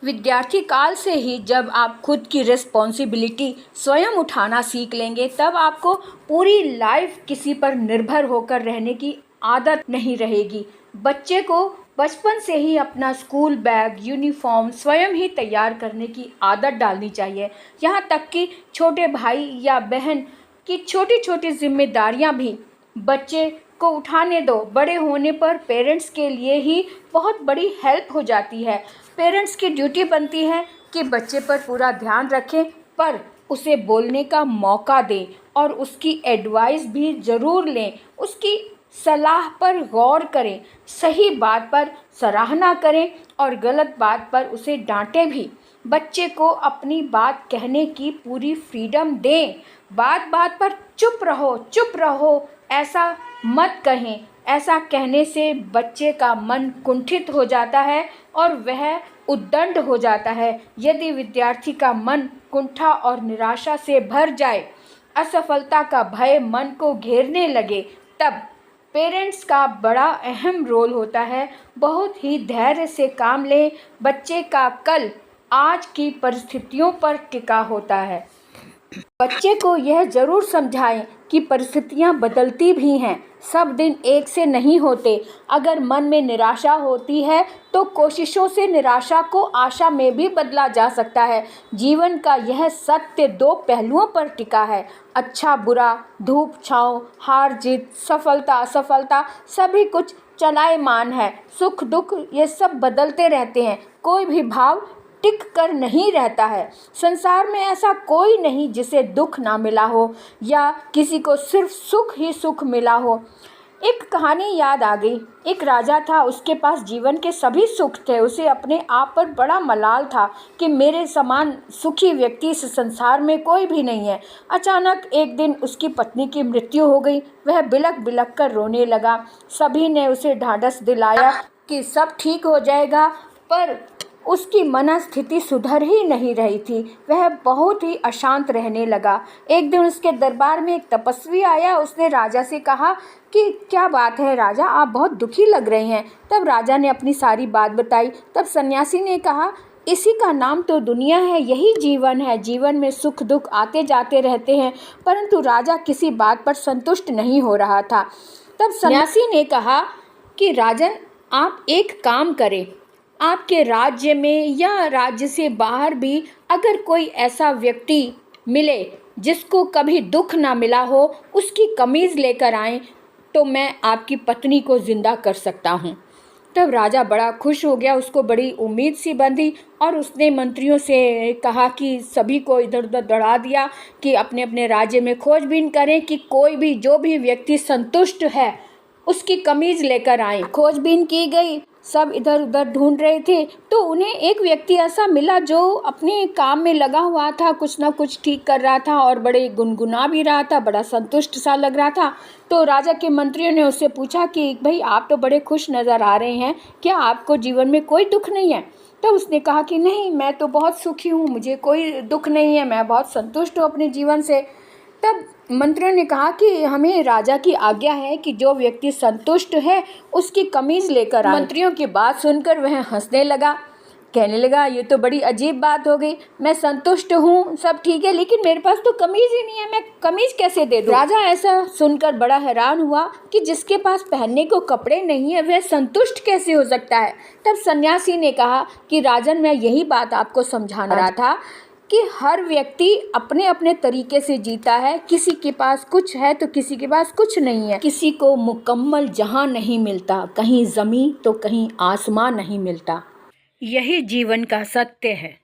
विद्यार्थी काल से ही जब आप खुद की रिस्पॉन्सिबिलिटी स्वयं उठाना सीख लेंगे, तब आपको पूरी लाइफ किसी पर निर्भर होकर रहने की आदत नहीं रहेगी। बच्चे को बचपन से ही अपना स्कूल बैग, यूनिफॉर्म स्वयं ही तैयार करने की आदत डालनी चाहिए। यहाँ तक कि छोटे भाई या बहन की छोटी छोटी जिम्मेदारियाँ भी बच्चे को उठाने दो। बड़े होने पर पेरेंट्स के लिए ही बहुत बड़ी हेल्प हो जाती है। पेरेंट्स की ड्यूटी बनती है कि बच्चे पर पूरा ध्यान रखें, पर उसे बोलने का मौका दें और उसकी एडवाइस भी ज़रूर लें। उसकी सलाह पर गौर करें, सही बात पर सराहना करें और गलत बात पर उसे डांटें भी। बच्चे को अपनी बात कहने की पूरी फ्रीडम दें। बात बात पर चुप रहो ऐसा मत कहें। ऐसा कहने से बच्चे का मन कुंठित हो जाता है और वह उद्दंड हो जाता है। यदि विद्यार्थी का मन कुंठा और निराशा से भर जाए, असफलता का भय मन को घेरने लगे, तब पेरेंट्स का बड़ा अहम रोल होता है। बहुत ही धैर्य से काम लें। बच्चे का कल आज की परिस्थितियों पर टिका होता है। बच्चे को यह ज़रूर समझाएं कि परिस्थितियां बदलती भी हैं, सब दिन एक से नहीं होते। अगर मन में निराशा होती है तो कोशिशों से निराशा को आशा में भी बदला जा सकता है। जीवन का यह सत्य दो पहलुओं पर टिका है, अच्छा बुरा, धूप छाँव, हार जीत, सफलता असफलता, सभी कुछ चलायमान है। सुख दुख ये सब बदलते रहते हैं। कोई भी भाव टिक कर नहीं रहता है। संसार में ऐसा कोई नहीं जिसे दुख ना मिला हो या किसी को सिर्फ सुख ही सुख मिला हो। एक कहानी याद आ गई। एक राजा था, उसके पास जीवन के सभी सुख थे। उसे अपने आप पर बड़ा मलाल था कि मेरे समान सुखी व्यक्ति इस संसार में कोई भी नहीं है। अचानक एक दिन उसकी पत्नी की मृत्यु हो गई। वह बिलख बिलख कर रोने लगा। सभी ने उसे ढांढस दिलाया कि सब ठीक हो जाएगा, पर उसकी मनस्थिति सुधर ही नहीं रही थी। वह बहुत ही अशांत रहने लगा। एक दिन उसके दरबार में एक तपस्वी आया। उसने राजा से कहा कि क्या बात है राजा, आप बहुत दुखी लग रहे हैं। तब राजा ने अपनी सारी बात बताई। तब सन्यासी ने कहा, इसी का नाम तो दुनिया है, यही जीवन है। जीवन में सुख दुख आते जाते रहते हैं। परंतु राजा किसी बात पर संतुष्ट नहीं हो रहा था। तब सन्यासी ने कहा कि राजन, आप एक काम करें, आपके राज्य में या राज्य से बाहर भी अगर कोई ऐसा व्यक्ति मिले जिसको कभी दुख ना मिला हो, उसकी कमीज़ लेकर आएं, तो मैं आपकी पत्नी को ज़िंदा कर सकता हूँ। तब राजा बड़ा खुश हो गया। उसको बड़ी उम्मीद सी बंधी और उसने मंत्रियों से कहा कि सभी को इधर उधर दौड़ा दिया कि अपने अपने राज्य में खोजबीन करें कि कोई भी जो भी व्यक्ति संतुष्ट है उसकी कमीज़ लेकर आए। खोजबीन की गई, सब इधर उधर ढूंढ रहे थे तो उन्हें एक व्यक्ति ऐसा मिला जो अपने काम में लगा हुआ था, कुछ ना कुछ ठीक कर रहा था और बड़े गुनगुना भी रहा था, बड़ा संतुष्ट सा लग रहा था। तो राजा के मंत्रियों ने उससे पूछा कि भाई, आप तो बड़े खुश नज़र आ रहे हैं, क्या आपको जीवन में कोई दुख नहीं है? तो उसने कहा कि नहीं, मैं तो बहुत सुखी हूँ, मुझे कोई दुख नहीं है, मैं बहुत संतुष्ट हूँ अपने जीवन से। तब मंत्रियों ने कहा कि हमें राजा की आज्ञा है कि जो व्यक्ति संतुष्ट है उसकी कमीज़ लेकर आए। मंत्रियों की बात सुनकर वह हंसने लगा, कहने लगा, ये तो बड़ी अजीब बात हो गई। मैं संतुष्ट हूँ, सब ठीक है, लेकिन मेरे पास तो कमीज़ ही नहीं है, मैं कमीज़ कैसे दे दूँ? राजा ऐसा सुनकर बड़ा हैरान हुआ कि जिसके पास पहनने को कपड़े नहीं है वह संतुष्ट कैसे हो सकता है। तब सन्यासी ने कहा कि राजन, मैं यही बात आपको समझाना रहा था कि हर व्यक्ति अपने अपने तरीके से जीता है। किसी के पास कुछ है तो किसी के पास कुछ नहीं है। किसी को मुकम्मल जहां नहीं मिलता, कहीं ज़मीं तो कहीं आसमां नहीं मिलता। यही जीवन का सत्य है।